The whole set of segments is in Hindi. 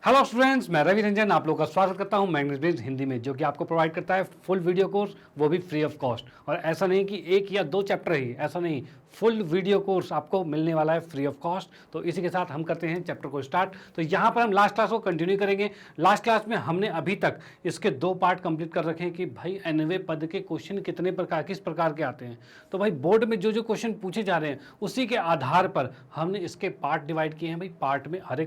हेलो स्टूडेंट्स, मैं रवि रंजन आप लोगों का स्वागत करता हूं मैग्नेस बेस्ड हिंदी में, जो कि आपको प्रोवाइड करता है फुल वीडियो कोर्स, वो भी फ्री ऑफ कॉस्ट। और ऐसा नहीं कि एक या दो चैप्टर ही, ऐसा नहीं, फुल वीडियो कोर्स आपको मिलने वाला है फ्री ऑफ कॉस्ट। तो इसी के साथ हम करते हैं चैप्टर को स्टार्ट। तो यहाँ पर हम लास्ट क्लास को कंटिन्यू करेंगे। लास्ट क्लास में हमने अभी तक इसके दो पार्ट कंप्लीट कर रखे हैं कि भाई एनवे पद के क्वेश्चन कितने प्रकार, किस प्रकार के आते हैं। तो भाई बोर्ड में जो जो क्वेश्चन पूछे जा रहे हैं उसी के आधार पर हमने इसके पार्ट डिवाइड किए हैं। भाई पार्ट में हर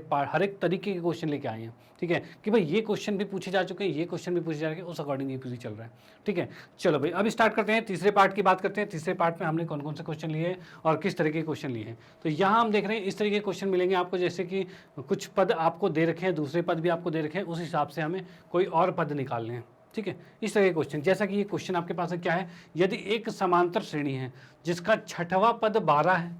एक तरीके के क्वेश्चन लेके आए हैं, ठीक है, कि भाई ये क्वेश्चन भी पूछे जा चुके हैं, ये क्वेश्चन भी पूछे जा रहे हैं, उस अकॉर्डिंग ये पूरी चल रहा है, ठीक है। चलो भाई अब स्टार्ट करते हैं, तीसरे पार्ट की बात करते हैं। तीसरे पार्ट में हमने कौन कौन से क्वेश्चन लिए हैं और किस तरह के क्वेश्चन लिए हैं। तो यहाँ हम देख रहे हैं इस तरह के क्वेश्चन मिलेंगे आपको, जैसे कि कुछ पद आपको दे रखे हैं, दूसरे पद भी आपको दे रखे हैं, उस हिसाब से हमें कोई और पद निकालने हैं, ठीक है। इस तरह के क्वेश्चन, जैसा कि ये क्वेश्चन आपके पास है, क्या है, यदि एक समांतर श्रेणी है जिसका छठवां पद 12 है,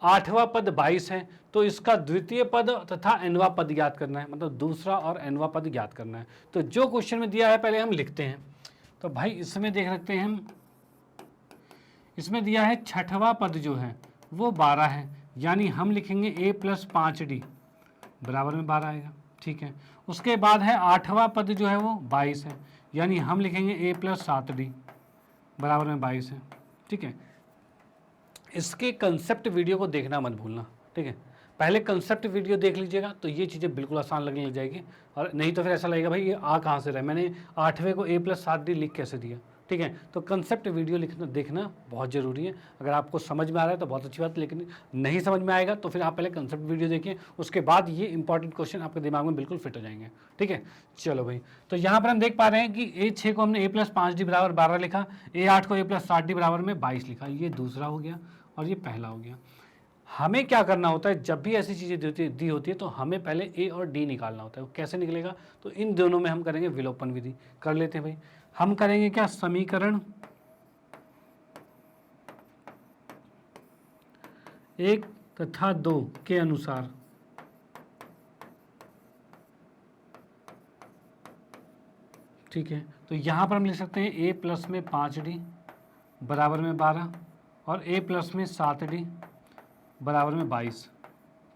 आठवां पद 22 है, तो इसका द्वितीय पद तथा एनवा पद ज्ञात करना है, मतलब दूसरा और एनवा पद ज्ञात करना है। तो जो क्वेश्चन में दिया है पहले हम लिखते हैं। तो भाई इसमें देख सकते हैं हम, इसमें दिया है छठवां पद जो है वो 12 है, यानी हम लिखेंगे a + 5d बराबर में 12 आएगा, ठीक है। उसके बाद है आठवां पद जो है वो 22 है, यानी हम लिखेंगे a + 7d बराबर में 22 है, ठीक है। इसके कंसेप्ट वीडियो को देखना मत भूलना, ठीक है। पहले कंसेप्ट वीडियो देख लीजिएगा तो ये चीज़ें बिल्कुल आसान लगने लग जाएगी, और नहीं तो फिर ऐसा लगेगा भाई ये आ कहाँ से रहा है, मैंने आठवें को a + 7d लिख कैसे दिया, ठीक है। तो कंसेप्ट वीडियो देखना बहुत ज़रूरी है। अगर आपको समझ में आ रहा है तो बहुत अच्छी बात, लेकिन नहीं समझ में आएगा तो फिर आप पहले कंसेप्ट वीडियो देखिए, उसके बाद ये इंपॉर्टेंट क्वेश्चन आपके दिमाग में बिल्कुल फिट हो जाएंगे, ठीक है। चलो भाई, तो यहाँ पर हम देख पा रहे हैं कि a6 को हमने a + 5d बराबर 12 लिखा, a8 को a + 7d बराबर में 22 लिखा, ये दूसरा हो गया और ये पहला हो गया। हमें क्या करना होता है, जब भी ऐसी चीज़ें दी होती है तो हमें पहले ए और डी निकालना होता है। वो कैसे निकलेगा, तो इन दोनों में हम करेंगे विलोपन विधि। कर लेते हैं भाई, हम करेंगे क्या, समीकरण 1 तथा 2 के अनुसार ठीक है। तो यहाँ पर हम लिख सकते हैं a+ में 5d बराबर में 12 और a+ में 7d बराबर में 22,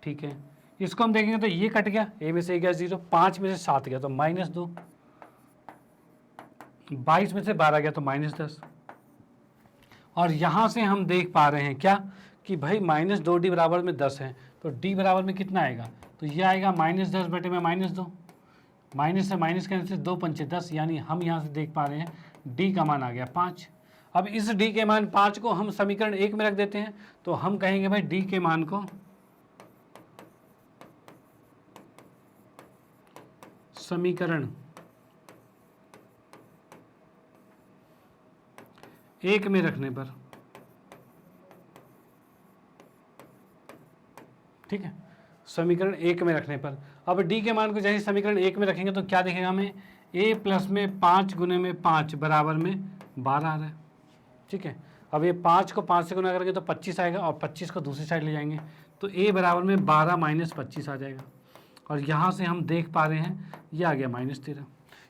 ठीक है। इसको हम देखेंगे तो ये कट गया, a में से गया 0, 5 में से 7 गया तो -2, 22 में से 12 गया तो -10। और यहाँ से हम देख पा रहे हैं क्या कि भाई -2d बराबर में 10 है, तो d बराबर में कितना आएगा, तो ये आएगा -10 बटे में -2, माइनस से माइनस कैंसिल, 2 पंचे 10, यानी हम यहाँ से देख पा रहे हैं d का मान आ गया 5। अब इस d के मान 5 को हम समीकरण 1 में रख देते हैं, तो हम कहेंगे भाई d के मान को समीकरण 1 में रखने पर, ठीक है, समीकरण 1 में रखने पर। अब d के मान को जैसे समीकरण 1 में रखेंगे तो क्या दिखेगा हमें, a+ में 5 गुने में 5 बराबर में 12 आ रहा है, ठीक है। अब ये 5 को 5 से गुना करेंगे तो 25 आएगा, और 25 को दूसरी साइड ले जाएंगे तो a बराबर में 12 - 25 आ जाएगा। और यहाँ से हम देख पा रहे हैं ये आ गया -13,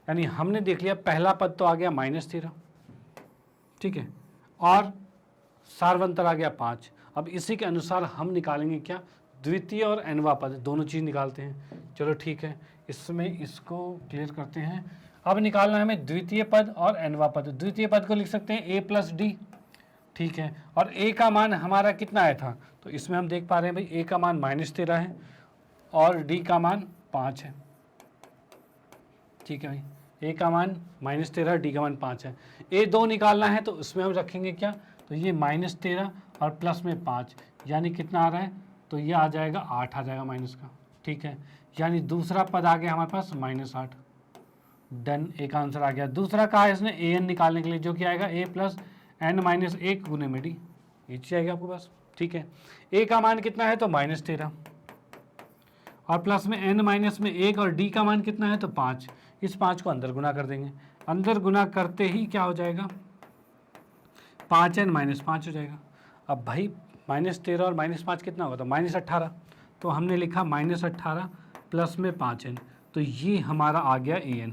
यानी हमने देख लिया पहला पद तो आ गया -13, ठीक है, और सारवंतर आ गया 5। अब इसी के अनुसार हम निकालेंगे क्या, द्वितीय और एनवा पद, दोनों चीज़ निकालते हैं। चलो ठीक है, इसमें इसको क्लियर करते हैं। अब निकालना है हमें द्वितीय पद और एनवा पद। द्वितीय पद को लिख सकते हैं a + d, ठीक है, और a का मान हमारा कितना आया था, तो इसमें हम देख पा रहे हैं भाई a का मान -13 है और d का मान 5 है, ठीक है भाई, a का मान -13, d का मान 5 है। a 2 निकालना है तो इसमें हम रखेंगे क्या, तो ये -13 और प्लस में 5, यानी कितना आ रहा है, तो ये आ जाएगा 8 आ जाएगा माइनस का, ठीक है, यानी दूसरा पद आ गया हमारे पास -8। डन, एक आंसर आ गया। दूसरा कहा है इसने an निकालने के लिए, जो कि आएगा a + n - 1 गुने में d, ये चीज़ आएगा आपके पास, ठीक है। a का मान कितना है तो -13 और प्लस में n - 1 और d का मान कितना है तो 5। इस 5 को अंदर गुना कर देंगे, अंदर गुना करते ही क्या हो जाएगा, 5n - 5 हो जाएगा। अब भाई -13 और -5 कितना होगा, तो -18, तो हमने लिखा -18 प्लस में 5n, तो ये हमारा आ गया an।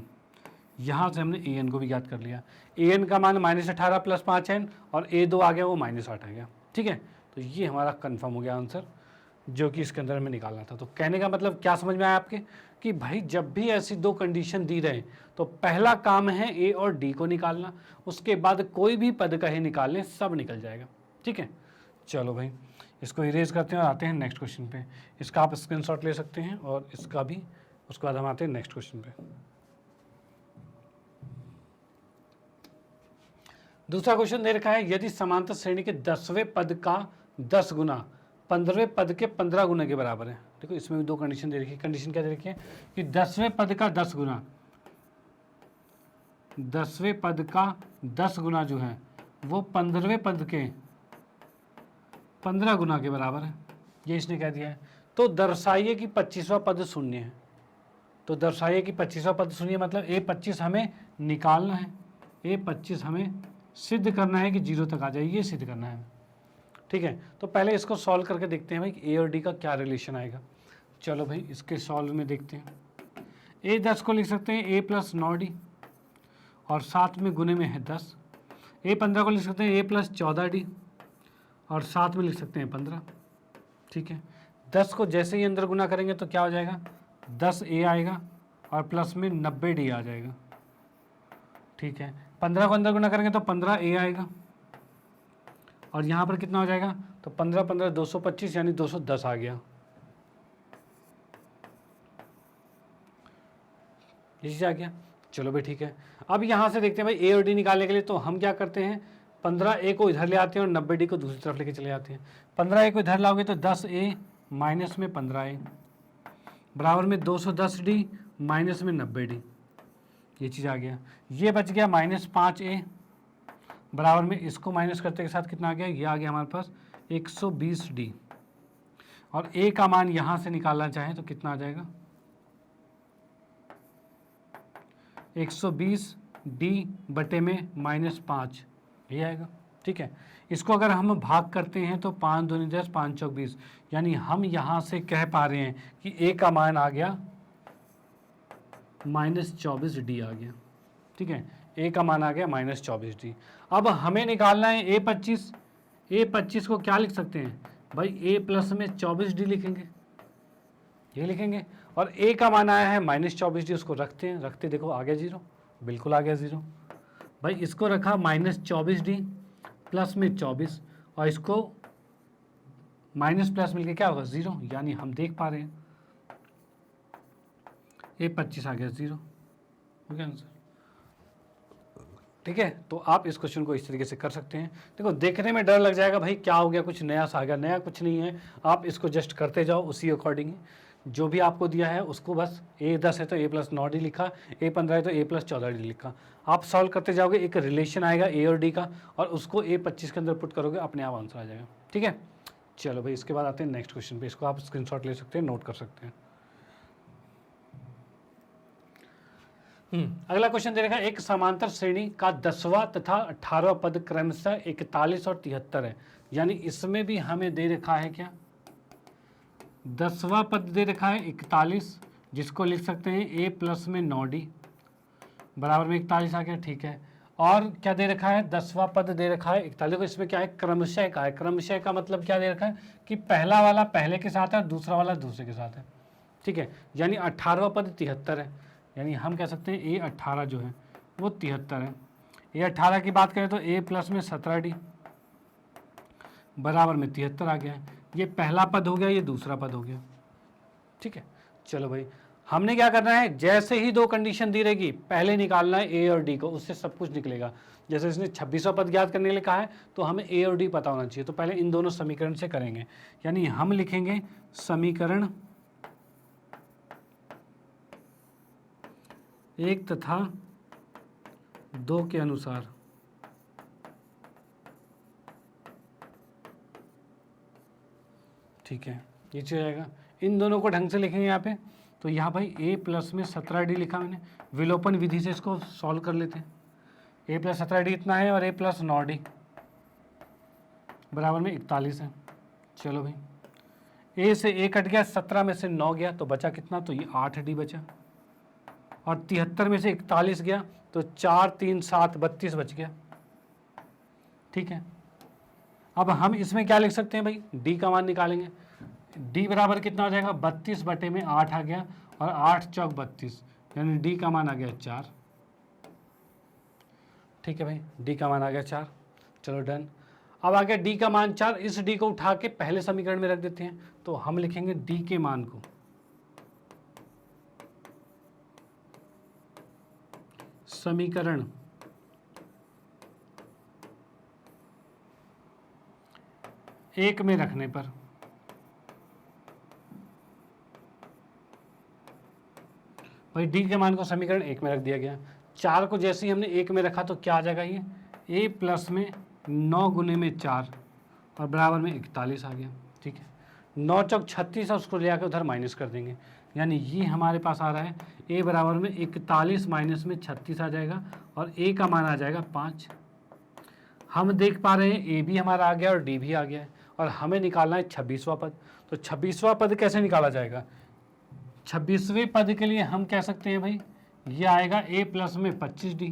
यहाँ से हमने an को भी ज्ञात कर लिया, an का मान -18 प्लस 5n और a2 आ गया वो -8 आ गया, ठीक है। तो ये हमारा कंफर्म हो गया आंसर। जो कि इसके अंदर हमें निकालना था। तो कहने का मतलब क्या समझ में आया आपके कि भाई जब भी ऐसी दो कंडीशन दी रहे तो पहला काम है ए और डी को निकालना, उसके बाद कोई भी पद कहे निकाल लें, सब निकल जाएगा। ठीक है, चलो भाई इसको इरेज करते हैं और आते हैं नेक्स्ट क्वेश्चन पे। इसका आप स्क्रीनशॉट ले सकते हैं और इसका भी। उसके बाद हम आते हैं नेक्स्ट क्वेश्चन पे। दूसरा क्वेश्चन दे रखा है, यदि समांतर श्रेणी के 10वें पद का 10 गुना 15वें पद के 15 गुना के बराबर है। देखो इसमें भी दो कंडीशन दे रखी है। कंडीशन क्या दे रखी है कि 10वें पद का 10 गुना, 10वें पद का 10 गुना जो है वो 15वें पद के 15 गुना के बराबर है, ये इसने कह दिया है। तो दर्शाइए कि 25वां पद शून्य है। तो दर्शाइए कि 25वां पद शून्य मतलब A25 हमें निकालना है, A25 हमें सिद्ध करना है कि 0 तक आ जाए, ये सिद्ध करना है। ठीक है, तो पहले इसको सॉल्व करके देखते हैं भाई ए और डी का क्या रिलेशन आएगा। चलो भाई इसके सॉल्व में देखते हैं। A10 को लिख सकते हैं A + 9D और साथ में गुने में है 10। A15 को लिख सकते हैं A + 14D और साथ में लिख सकते हैं 15। ठीक है, 10 को जैसे ही अंदर गुना करेंगे तो क्या हो जाएगा, 10A आएगा और प्लस में 90D आ जाएगा। ठीक है, 15 को अंदर गुना करेंगे तो 15A आएगा और यहाँ पर कितना हो जाएगा, तो 15 15 225 यानी 210 आ गया। ये चीज़ आ गया। चलो भाई ठीक है, अब यहाँ से देखते हैं भाई ए और डी निकालने के लिए तो हम क्या करते हैं, 15A को इधर ले आते हैं और 90D को दूसरी तरफ लेके चले जाते हैं। 15A को इधर लाओगे तो 10A माइनस में 15A बराबर में 210D माइनस में 90D, ये चीज़ आ गया। ये बच गया -5A बराबर में इसको माइनस करते के साथ कितना आ गया, ये आ गया हमारे पास 120D और A का मान यहाँ से निकालना चाहें तो कितना आ जाएगा, 120D बटे में -5, ये आएगा। ठीक है, इसको अगर हम भाग करते हैं तो 5 दूनी 10 5 चौक 20, यानी हम यहाँ से कह पा रहे हैं कि A का मान आ गया -24D आ गया। ठीक है, A का मान आ गया -24D। अब हमें निकालना है A25। A25 को क्या लिख सकते हैं भाई, A प्लस में 24D लिखेंगे, ये लिखेंगे और A का मान आया है -24D, उसको रखते हैं, रखते देखो आ गया 0, बिल्कुल आ गया 0। भाई इसको रखा -24D प्लस में 24 और इसको माइनस प्लस मिलके क्या होगा 0, यानी हम देख पा रहे हैं A25 आ गया 0, हो गया आंसर। ठीक है, तो आप इस क्वेश्चन को इस तरीके से कर सकते हैं। देखो देखने में डर लग जाएगा भाई क्या हो गया, कुछ नया सा आ गया, नया कुछ नहीं है। आप इसको जस्ट करते जाओ उसी अकॉर्डिंग, जो भी आपको दिया है उसको बस A10 है तो A + 9D लिखा, A15 है तो A + 14D लिखा। आप सॉल्व करते जाओगे, एक रिलेशन आएगा A और D का और उसको A25 के अंदर पुट करोगे, अपने आप आंसर आ जाएगा। ठीक है, चलो भाई इसके बाद आते हैं नेक्स्ट क्वेश्चन पे। इसको आप स्क्रीनशॉट ले सकते हैं, नोट कर सकते हैं। अगला क्वेश्चन दे रखा है, एक समांतर श्रेणी का 10वां तथा 18वां पद क्रमशः 41 और 73 है। यानी इसमें भी हमें दे रखा है क्या, 10वां पद दे रखा है 41, जिसको लिख सकते हैं A प्लस में 9D बराबर में 41 आ गया। ठीक है, और क्या दे रखा है, 10वां पद दे रखा है 41 को, इसमें क्या है क्रमशः का है। क्रमशः का मतलब क्या दे रखा है कि पहला वाला पहले के साथ है और दूसरा वाला दूसरे के साथ है। ठीक है, यानी 18वां पद 73 है, यानी हम कह सकते हैं A18 जो है वो 73 है। A18 की बात करें तो A प्लस में 17D बराबर में 73 आ गया है। ये पहला पद हो गया, ये दूसरा पद हो गया। ठीक है, चलो भाई हमने क्या करना है, जैसे ही दो कंडीशन दी रहेगी पहले निकालना है A और D को, उससे सब कुछ निकलेगा। जैसे इसने 26वां पद ज्ञात करने के लिए कहा है तो हमें A और D पता होना चाहिए, तो पहले इन दोनों समीकरण से करेंगे। यानी हम लिखेंगे समीकरण 1 तथा 2 के अनुसार ठीक है, ये चल जाएगा। इन दोनों को ढंग से लिखेंगे यहाँ पे, तो यहाँ भाई A प्लस में 17D लिखा मैंने, विलोपन विधि से इसको सॉल्व कर लेते हैं। A प्लस 17D इतना है और A प्लस 9D बराबर में 41 है। चलो भाई A से A कट गया, 17 में से 9 गया तो बचा कितना, तो ये 8D बचा, और 73 में से 41 गया तो 4 3 7 32 बच गया। ठीक है, अब हम इसमें क्या लिख सकते हैं भाई, D का मान निकालेंगे। डी बराबर कितना हो जाएगा, 32/8 आ गया, और 8 चौक 32, यानी डी का मान आ गया 4। ठीक है भाई, डी का मान आ गया 4। चलो डन। अब आ गया डी का मान 4, इस डी को उठा के पहले समीकरण में रख देते हैं। तो हम लिखेंगे डी के मान को समीकरण 1 में रखने पर भाई डी के मान को समीकरण 1 में रख दिया गया। 4 को जैसे ही हमने 1 में रखा तो क्या आ जाएगा, ये ए प्लस में 9 गुने में 4 और बराबर में 41 आ गया। ठीक है, 9 चौक 36 है, उसको ले आकर उधर माइनस कर देंगे, यानी ये हमारे पास आ रहा है ए बराबर में 41 माइनस में 36 आ जाएगा, और ए का मान आ जाएगा 5। हम देख पा रहे हैं ए भी हमारा आ गया और डी भी आ गया है, और हमें निकालना है 26वां पद। तो 26वां पद कैसे निकाला जाएगा, 26वें पद के लिए हम कह सकते हैं भाई ये आएगा ए प्लस में 25d,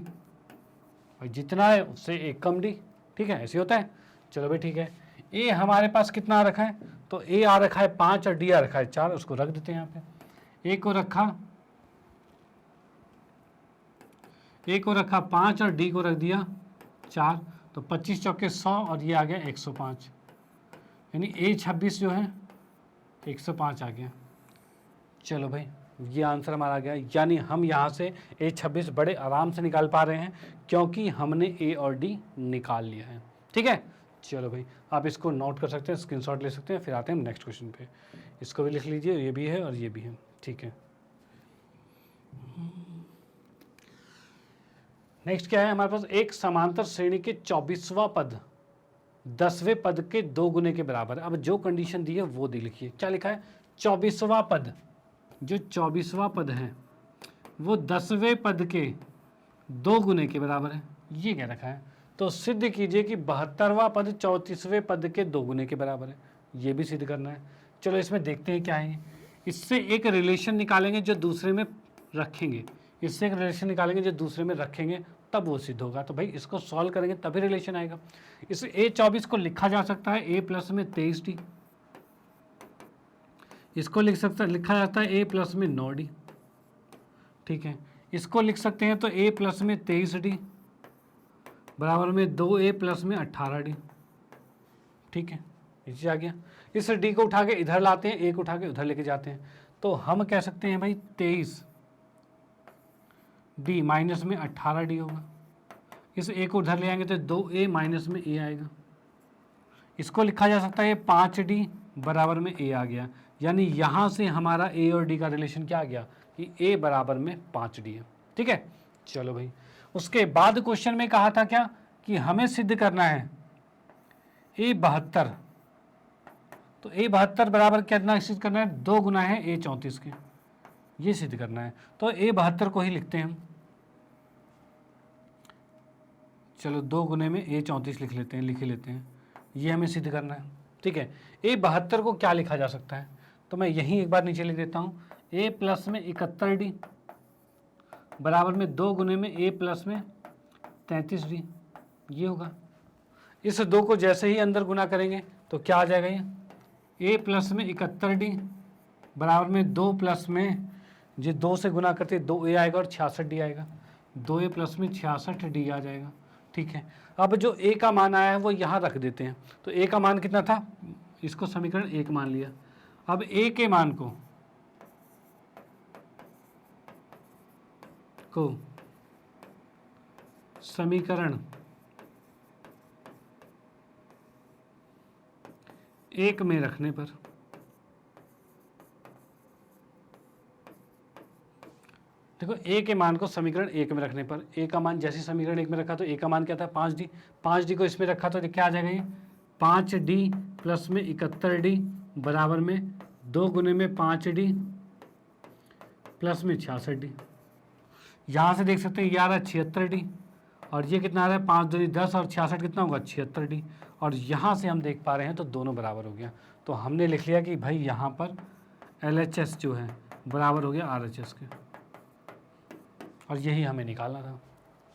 भाई जितना है उससे एक कम डी। ठीक है, ऐसे होता है। चलो भाई ठीक है, ए हमारे पास कितना आ रखा है, तो ए आ रखा है 5 और डी आ रखा है 4, उसको रख देते हैं यहाँ पे। ए को रखा 5 और डी को रख दिया 4, तो 25 चौके 100 और ये आ गया 105, यानी ए 26 जो है 105 आ गया। चलो भाई ये आंसर हमारा आ गया, यानी हम यहाँ से ए 26 बड़े आराम से निकाल पा रहे हैं क्योंकि हमने ए और डी निकाल लिया है। ठीक है, चलो भाई आप इसको नोट कर सकते हैं, स्क्रीनशॉट ले सकते हैं। फिर आते हैं नेक्स्ट क्वेश्चन पे, इसको भी लिख लीजिए, ये भी है और ये भी है। ठीक है, नेक्स्ट क्या है हमारे पास, एक समांतर श्रेणी के 24वां पद 10वें पद के 2 गुने के बराबर है। अब जो कंडीशन दी है वो दी लिखिए। क्या लिखा है, 24वां पद, जो 24वां पद है वो 10वें पद के 2 गुने के बराबर है, ये क्या रखा है। तो सिद्ध कीजिए कि 72वां पद 34वें पद के 2 गुने के बराबर है, ये भी सिद्ध करना है। चलो इसमें देखते हैं क्या है। इससे एक रिलेशन निकालेंगे जो दूसरे में रखेंगे, इससे एक रिलेशन निकालेंगे जो दूसरे में रखेंगे, तब वो सिद्ध होगा। तो भाई इसको सॉल्व करेंगे तभी रिलेशन आएगा। इस A24 को लिखा जा सकता है ए प्लस में 23d, इसको लिखा जाता है ए प्लस में 9d। ठीक है, इसको लिख सकते हैं तो ए प्लस में 23d बराबर में 2a प्लस में 18d। ठीक है, नीचे आ गया। इस d को उठा के इधर लाते हैं, a को उठा के उधर लेके जाते हैं, तो हम कह सकते हैं भाई 23d माइनस में 18d होगा। इस a को उधर ले आएंगे तो 2a माइनस में a आएगा। इसको लिखा जा सकता है 5d बराबर में a आ गया, यानी यहाँ से हमारा a और d का रिलेशन क्या आ गया कि a बराबर में 5d है। ठीक है, चलो भाई उसके बाद क्वेश्चन में कहा था क्या कि हमें सिद्ध करना है A72, तो A72 बराबर कितना सिद्ध करना है, 2 गुना है A34 के, ये सिद्ध करना है। तो A72 को ही लिखते हैं हम, चलो 2 गुने में A34 लिख लेते हैं, ये हमें सिद्ध करना है। ठीक है, A72 को क्या लिखा जा सकता है, तो मैं यहीं एक बार नीचे लिख देता हूँ, a प्लस में 71d बराबर में 2 गुने में a प्लस में 33d, ये होगा। इस 2 को जैसे ही अंदर गुना करेंगे तो क्या आ जाएगा, ये a प्लस में 71d बराबर में 2 प्लस में, जो 2 से गुना करते 2a आएगा और 66d आएगा, 2a प्लस में 66d आ जाएगा। ठीक है, अब जो a का मान आया है वो यहाँ रख देते हैं। तो a का मान कितना था, इसको समीकरण 1 मान लिया। अब a के मान को समीकरण 1 में रखने पर देखो a के मान को समीकरण 1 में रखने पर a का मान जैसे समीकरण 1 में रखा तो a का मान क्या था 5d, 5d को इसमें रखा तो क्या आ जाएगा, ये 5d प्लस में 71d बराबर में 2 गुने में 5d प्लस में 66d। यहाँ से देख सकते हैं ये आ रहा है 76d और ये कितना आ रहा है 5 दूनी 10 और 66 कितना होगा 76d, और यहाँ से हम देख पा रहे हैं तो दोनों बराबर हो गया। तो हमने लिख लिया कि भाई यहाँ पर LHS जो है बराबर हो गया RHS के, और यही हमें निकालना था।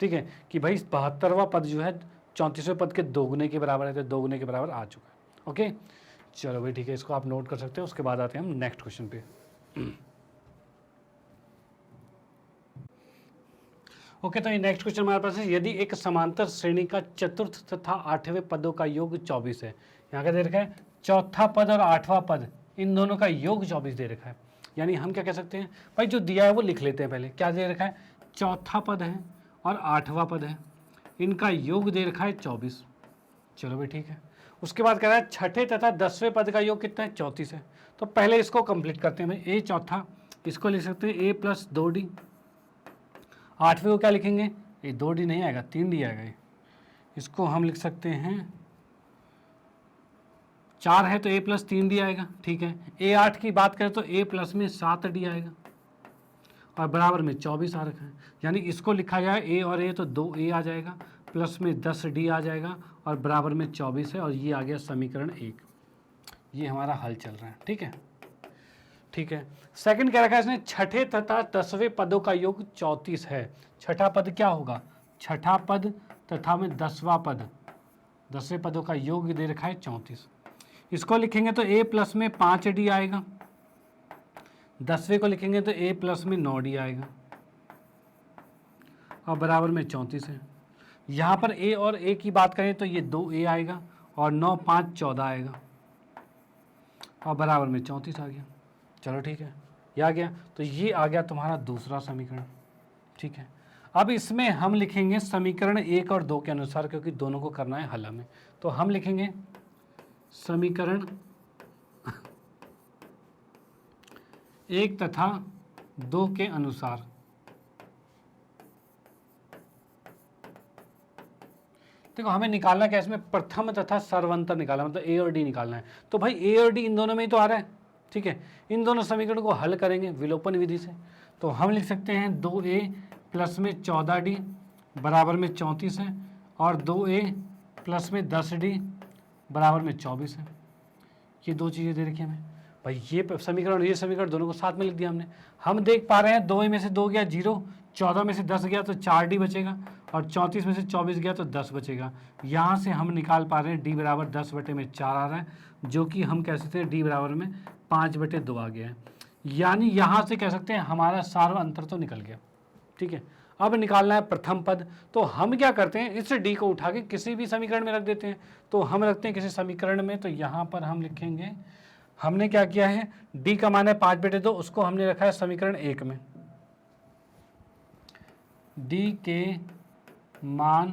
ठीक है कि भाई 72वां पद जो है 34वें पद के 2 गुने के बराबर है, तो 2 गुने के बराबर आ चुका है। ओके, चलो भाई ठीक है, इसको आप नोट कर सकते हो। उसके बाद आते हैं हम नेक्स्ट क्वेश्चन पे। ओके, तो ये नेक्स्ट क्वेश्चन हमारे पास है, यदि एक समांतर श्रेणी का चतुर्थ तथा आठवें पदों का योग 24 है। यहाँ का दे रखा है चौथा पद और आठवां पद, इन दोनों का योग 24 दे रखा है। यानी हम क्या कह सकते हैं भाई, जो दिया है वो लिख लेते हैं पहले। क्या दे रखा है, चौथा पद है और आठवां पद है, इनका योग दे रखा है 24। चलो भाई ठीक है। उसके बाद कह रहा है छठे तथा 10वें पद का योग कितना है, 34 है। तो पहले इसको कंप्लीट करते हैं भाई। ए चौथा, इसको लिख सकते हैं ए प्लस 2d। आठवें को क्या लिखेंगे, ये 2d नहीं आएगा, 3d आएगा। ये इसको हम लिख सकते हैं, 4 है तो a प्लस 3d आएगा। ठीक है, ए 8 की बात करें तो a प्लस में 7d आएगा और बराबर में 24 आ रखा है। यानी इसको लिखा जाए a और a तो 2a आ जाएगा, प्लस में 10d आ जाएगा और बराबर में 24 है। और ये आ गया समीकरण 1। ये हमारा हल चल रहा है। ठीक है, ठीक है। सेकंड क्या रखा है इसने, छठे तथा 10वें पदों का योग 34 है। छठा पद क्या होगा, छठा पद तथा में 10वां पद, 10वें पदों का योग दे रखा है 34। इसको लिखेंगे तो a प्लस में 5d आएगा, 10वें को लिखेंगे तो a प्लस में 9d आएगा और बराबर में 34 है। यहाँ पर a और a की बात करें तो ये 2a आएगा और 9 5 14 आएगा और बराबर में 34 आ गया। चलो ठीक है, ये आ गया। तो ये आ गया तुम्हारा दूसरा समीकरण। ठीक है, अब इसमें हम लिखेंगे समीकरण 1 और 2 के अनुसार, क्योंकि दोनों को करना है हल में। तो हम लिखेंगे समीकरण 1 तथा 2 के अनुसार। देखो हमें निकालना क्या है इसमें, प्रथम तथा सर्वंतर निकालना, मतलब a और d निकालना है। तो भाई a और d इन दोनों में ही तो आ रहा है। ठीक है, इन दोनों समीकरण को हल करेंगे विलोपन विधि से। तो हम लिख सकते हैं 2a प्लस में 14d बराबर में 34 है और 2a प्लस में 10d बराबर में 24 है। ये दो चीज़ें दे रखी हमें भाई, ये समीकरण और ये समीकरण दोनों को साथ में लिख दिया हमने। हम देख पा रहे हैं 2a में से 2 गया 0, 14 में से 10 गया तो 4d बचेगा और 34 में से 24 गया तो 10 बचेगा। यहाँ से हम निकाल पा रहे हैं d बराबर 10/4 आ रहा है, जो कि हम कह सकते हैं d बराबर में 5/2 आ गया है। यानी यहाँ से कह सकते हैं हमारा सार्व अंतर तो निकल गया। ठीक है, अब निकालना है प्रथम पद। तो हम क्या करते हैं, इस d को उठा के किसी भी समीकरण में रख देते हैं। तो हम रखते हैं किसी समीकरण में, तो यहाँ पर हम लिखेंगे, हमने क्या किया है, d का मान है 5/2, उसको हमने रखा है समीकरण 1 में। d के मान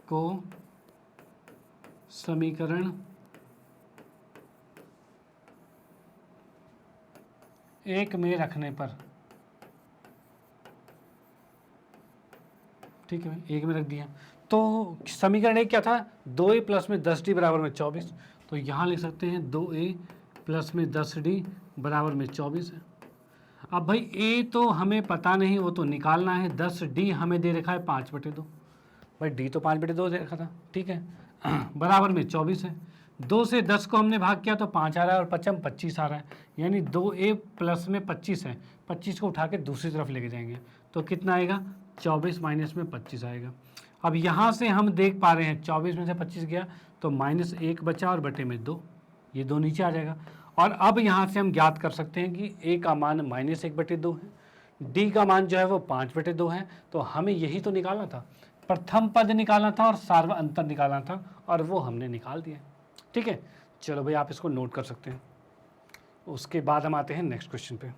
को समीकरण 1 में रखने पर, ठीक है 1 में रख दिया। तो समीकरण 1 क्या था, 2a प्लस में 10d बराबर में 24। तो यहाँ लिख सकते हैं 2a प्लस में 10d बराबर में 24 है। अब भाई a तो हमें पता नहीं, वो तो निकालना है। 10d हमें दे रखा है 5/2, भाई d तो 5/2 दे रखा था। ठीक है, बराबर में 24 है। 2 से 10 को हमने भाग किया तो 5 आ रहा है और 5 25 आ रहा है। यानी 2a प्लस में 25 है, 25 को उठा के दूसरी तरफ लेके जाएंगे तो कितना आएगा, 24 माइनस में 25 आएगा। अब यहाँ से हम देख पा रहे हैं 24 में से 25 गया तो -1 बचा और बटे में 2, ये 2 नीचे आ जाएगा। और अब यहाँ से हम ज्ञात कर सकते हैं कि a का मान -1/2 है, d का मान जो है वो 5/2 है। तो हमें यही तो निकालना था, प्रथम पद निकालना था और सार्व अंतर निकालना था, और वो हमने निकाल दिया। ठीक है, चलो भाई आप इसको नोट कर सकते हैं। उसके बाद हम आते हैं नेक्स्ट क्वेश्चन पे।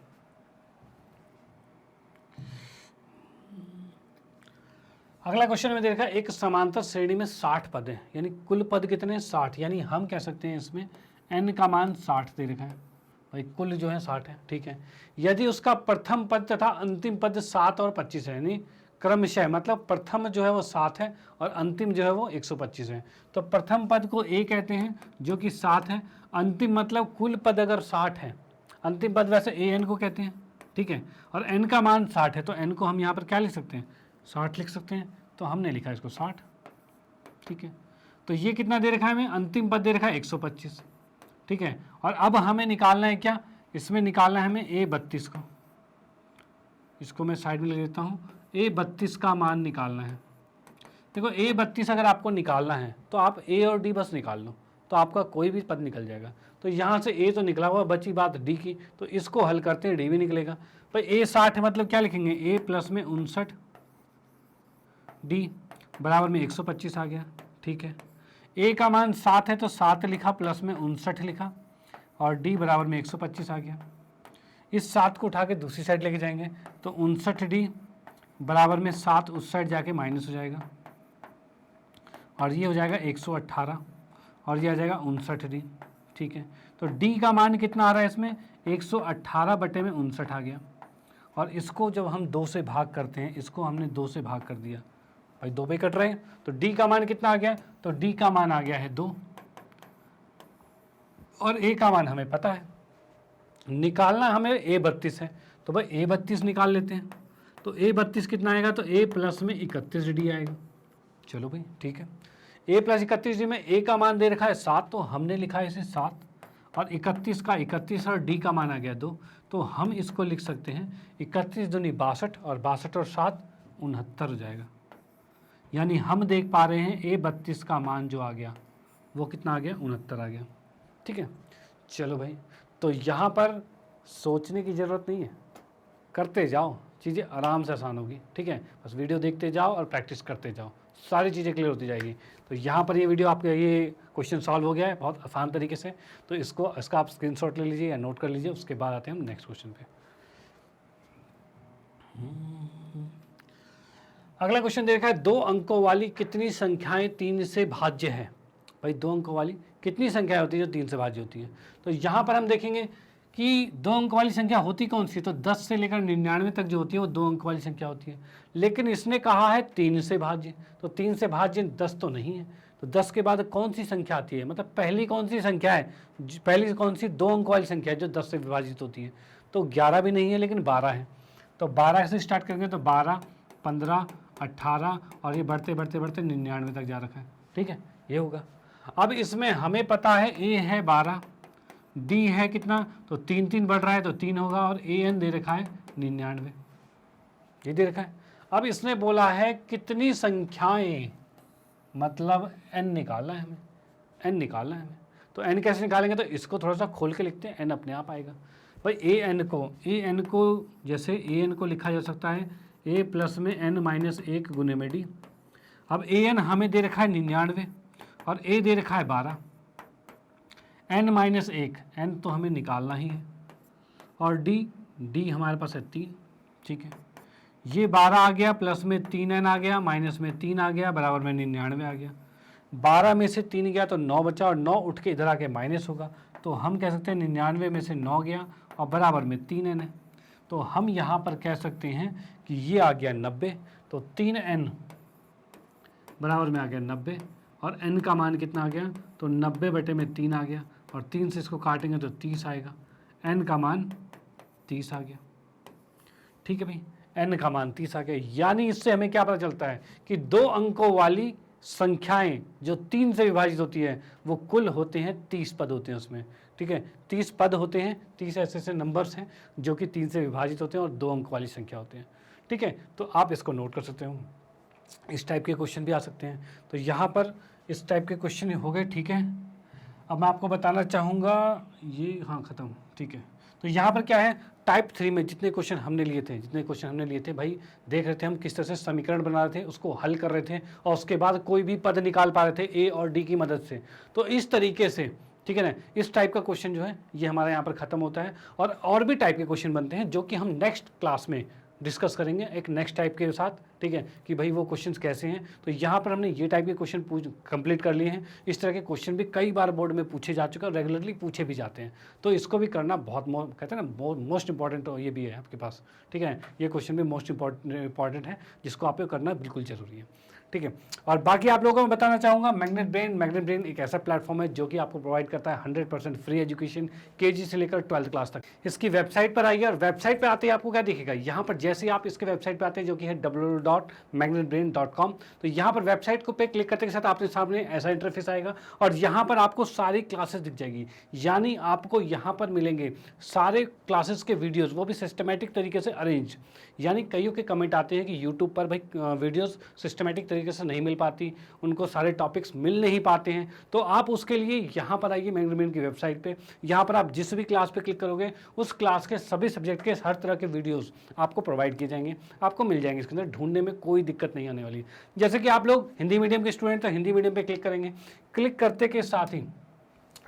अगला क्वेश्चन में देखा, एक समांतर श्रेणी में 60 पद हैं, यानी कुल पद कितने, 60। यानी हम कह सकते हैं इसमें n का मान 60 दे रखा है भाई, कुल जो है 60 है। ठीक है, यदि उसका प्रथम पद तथा अंतिम पद 7 और 25 है, यानी क्रमशः, मतलब प्रथम जो है वो 7 है और अंतिम जो है वो 125 है। तो प्रथम पद को a कहते हैं जो कि 7 है, अंतिम मतलब कुल पद अगर 60 है, अंतिम पद वैसे an को कहते हैं। ठीक है, और n का मान 60 है तो n को हम यहाँ पर क्या लिख सकते हैं, 60 लिख सकते हैं। तो हमने लिखा इसको 60। ठीक है, तो ये कितना दे रखा है हमें, अंतिम पद दे रखा है 125। ठीक है, और अब हमें निकालना है क्या, इसमें निकालना है हमें a32 को। इसको मैं साइड में ले लेता हूँ, a32 का मान निकालना है। देखो a32 अगर आपको निकालना है तो आप a और d बस निकाल लो, तो आपका कोई भी पद निकल जाएगा। तो यहाँ से ए तो निकला हुआ, बची बात डी की, तो इसको हल करते हैं डी भी निकलेगा। भाई ए 60 है मतलब क्या लिखेंगे, ए प्लस में 59 डी बराबर में 125 आ गया। ठीक है, ए का मान 7 है तो 7 लिखा प्लस में 59 लिखा और डी बराबर में 125 आ गया। इस 7 को उठा के दूसरी साइड लेके जाएंगे तो 59 डी बराबर में 7 उस साइड जाके माइनस हो जाएगा और ये हो जाएगा 118 और ये आ जाएगा 59 डी। ठीक है, तो डी का मान कितना आ रहा है इसमें, 118 बटे में 59 आ गया और इसको जब हम 2 से भाग करते हैं, इसको हमने 2 से भाग कर दिया, भाई 2 पे कट रहे हैं, तो डी का मान कितना आ गया, तो डी का मान आ गया है 2 और ए का मान हमें पता है, निकालना हमें ए 32 है, तो भाई ए 32 निकाल लेते हैं। तो ए 32 कितना आएगा, तो ए प्लस में 31 डी आएगा। चलो भाई ठीक है, ए प्लस 31 डी में ए का मान दे रखा है 7, तो हमने लिखा है इसे 7 और 31 का 31 और डी का मान आ गया 2, तो हम इसको लिख सकते हैं 31 दूनी 62 और 62 और 7 69 हो जाएगा। यानी हम देख पा रहे हैं ए 32 का मान जो आ गया वो कितना आ गया, 69 आ गया। ठीक है, चलो भाई, तो यहाँ पर सोचने की ज़रूरत नहीं है, करते जाओ, चीज़ें आराम से आसान होगी। ठीक है, बस वीडियो देखते जाओ और प्रैक्टिस करते जाओ, सारी चीज़ें क्लियर होती जाएगी। तो यहाँ पर ये वीडियो आपका ये क्वेश्चन सॉल्व हो गया है बहुत आसान तरीके से, तो इसका आप स्क्रीनशॉट ले लीजिए या नोट कर लीजिए। उसके बाद आते हैं हम नेक्स्ट क्वेश्चन पे। अगला क्वेश्चन देखा है, 2 अंकों वाली कितनी संख्याएं 3 से भाज्य है। भाई 2 अंकों वाली कितनी संख्याएं होती है जो 3 से भाज्य होती है। तो यहाँ पर हम देखेंगे कि 2 अंक वाली संख्या होती कौन सी, तो 10 से लेकर 99 तक जो होती है वो 2 अंक वाली संख्या होती है। लेकिन इसने कहा है 3 से भाज्य, तो 3 से भाज्य 10 तो नहीं है, तो 10 के बाद कौन सी संख्या आती है, मतलब पहली कौन सी संख्या है, पहली कौन सी 2 अंक वाली संख्या है जो 10 से विभाजित होती है। तो 11 भी नहीं है लेकिन 12 है, तो 12 से स्टार्ट करेंगे तो 12, 15, 18 और ये बढ़ते बढ़ते बढ़ते 99 तक जा रखा है। ठीक है, ये होगा। अब इसमें हमें पता है ए है 12, डी है कितना, तो 3 3 बढ़ रहा है तो 3 होगा और ए एन दे रखा है 99, ये दे रखा है। अब इसने बोला है कितनी संख्याएं, मतलब एन निकालना है हमें, एन निकालना है हमें। तो एन कैसे निकालेंगे, तो इसको थोड़ा सा खोल के लिखते हैं, एन अपने आप आएगा। भाई ए एन को जैसे ए एन को लिखा जा सकता है ए प्लस में एन माइनस 1 गुने में डी। अब ए एन हमें दे रखा है 99 और ए दे रखा है 12, एन माइनस 1, एन तो हमें निकालना ही है और डी हमारे पास है 3। ठीक है, ये 12 आ गया, प्लस में 3n आ गया, माइनस में 3 आ गया, बराबर में 99 आ गया। 12 में से 3 गया तो 9 बचा और 9 उठ के इधर आके माइनस होगा, तो हम कह सकते हैं 99 में से 9 गया और बराबर में 3n है। तो हम यहाँ पर कह सकते हैं कि ये आ गया 90, तो 3n बराबर में आ गया 90 और n का मान कितना आ गया, तो 90 बटे में 3 आ गया और 3 से इसको काटेंगे तो 30 आएगा, n का मान 30 आ गया। ठीक है भाई, n का मान 30 आ गया। यानी इससे हमें क्या पता चलता है कि 2 अंकों वाली संख्याएं जो 3 से विभाजित होती है वो कुल होते हैं 30 पद होते हैं उसमें। ठीक है, 30 पद होते हैं, 30 ऐसे ऐसे नंबर्स हैं जो कि 3 से विभाजित होते हैं और 2 अंक वाली संख्या होते हैं। ठीक है, तो आप इसको नोट कर सकते हो। इस टाइप के क्वेश्चन भी आ सकते हैं। तो यहाँ पर इस टाइप के क्वेश्चन हो गए। ठीक है, अब मैं आपको बताना चाहूँगा ये, हाँ ख़त्म। ठीक है, तो यहाँ पर क्या है, टाइप 3 में जितने क्वेश्चन हमने लिए थे भाई, देख रहे थे हम किस तरह से समीकरण बना रहे थे, उसको हल कर रहे थे और उसके बाद कोई भी पद निकाल पा रहे थे ए और डी की मदद से। तो इस तरीके से, ठीक है ना, इस टाइप का क्वेश्चन जो है ये हमारे यहाँ पर ख़त्म होता है और भी टाइप के क्वेश्चन बनते हैं जो कि हम नेक्स्ट क्लास में डिस्कस करेंगे एक नेक्स्ट टाइप के साथ। ठीक है, कि भाई वो क्वेश्चंस कैसे हैं। तो यहाँ पर हमने ये टाइप के क्वेश्चन कंप्लीट कर लिए हैं। इस तरह के क्वेश्चन भी कई बार बोर्ड में पूछे जा चुके हैं और रेगुलरली पूछे भी जाते हैं। तो इसको भी करना बहुत कहते हैं ना मोस्ट इंपॉर्टेंट ये भी है आपके पास। ठीक है, ये क्वेश्चन भी मोस्ट इंपॉर्टेंट है जिसको आपको करना बिल्कुल ज़रूरी है। ठीक है, और बाकी आप लोगों को मैं बताना चाहूँगा मैग्नेट ब्रेन एक ऐसा प्लेटफॉर्म है जो कि आपको प्रोवाइड करता है 100% फ्री एजुकेशन केजी से लेकर 12th क्लास तक। इसकी वेबसाइट पर आइए और वेबसाइट पर आते ही आपको क्या दिखेगा, यहाँ पर जैसे आप इसके वेबसाइट पर आते हैं जो कि है www.magnetbrain.com। तो यहाँ पर वेबसाइट को पे क्लिक करने के साथ आपके सामने ऐसा इंटरफेस आएगा और यहाँ पर आपको सारी क्लासेस दिख जाएगी। यानी आपको यहाँ पर मिलेंगे सारे क्लासेस के वीडियोस, वो भी सिस्टमेटिक तरीके से अरेंज। यानी कईयों के कमेंट आते हैं कि यूट्यूब पर भाई वीडियोस सिस्टमेटिक तरीके तरीके से नहीं मिल पाती, उनको सारे टॉपिक्स मिल नहीं पाते हैं, तो आप उसके लिए यहाँ पर आइए मैग्नेट की वेबसाइट पे। यहाँ पर आप जिस भी क्लास पे क्लिक करोगे उस क्लास के सभी सब्जेक्ट के हर तरह के वीडियोस आपको प्रोवाइड किए जाएंगे, आपको मिल जाएंगे। इसके अंदर ढूंढने में कोई दिक्कत नहीं आने वाली। जैसे कि आप लोग हिंदी मीडियम के स्टूडेंट तो हिंदी मीडियम पे क्लिक करेंगे, क्लिक करते के साथ ही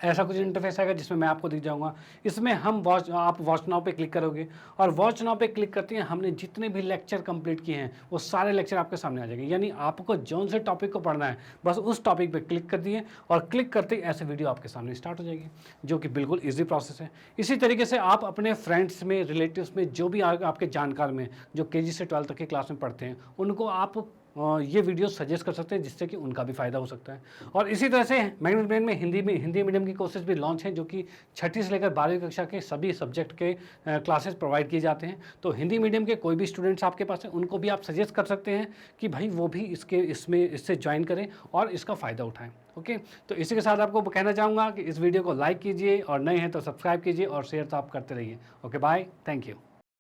ऐसा कुछ इंटरफेस आएगा जिसमें मैं आपको दिख जाऊंगा। इसमें हम आप वॉच नाउ पे क्लिक करोगे और वॉच नाउ पे क्लिक करते हैं हमने जितने भी लेक्चर कंप्लीट किए हैं वो सारे लेक्चर आपके सामने आ जाएंगे। यानी आपको जौन से टॉपिक को पढ़ना है बस उस टॉपिक पे क्लिक कर दिए और क्लिक करते ही ऐसे वीडियो आपके सामने स्टार्ट हो जाएगी, जो कि बिल्कुल ईजी प्रोसेस है। इसी तरीके से आप अपने फ्रेंड्स में, रिलेटिव्स में, जो भी आपके जानकार में जो KG से 12 तक की क्लास में पढ़ते हैं उनको आप ये वीडियो सजेस्ट कर सकते हैं, जिससे कि उनका भी फ़ायदा हो सकता है। और इसी तरह से मैग्नेट ब्रेन में हिंदी मीडियम की कोर्सेज भी लॉन्च हैं, जो कि 6ठी से लेकर 12वीं कक्षा के सभी सब्जेक्ट के क्लासेस प्रोवाइड किए जाते हैं। तो हिंदी मीडियम के कोई भी स्टूडेंट्स आपके पास हैं उनको भी आप सजेस्ट कर सकते हैं कि भाई वो भी इससे ज्वाइन करें और इसका फ़ायदा उठाएँ। ओके, तो इसी के साथ आपको कहना चाहूँगा कि इस वीडियो को लाइक कीजिए और नए हैं तो सब्सक्राइब कीजिए और शेयर तो आप करते रहिए। Okay, bye, thank you.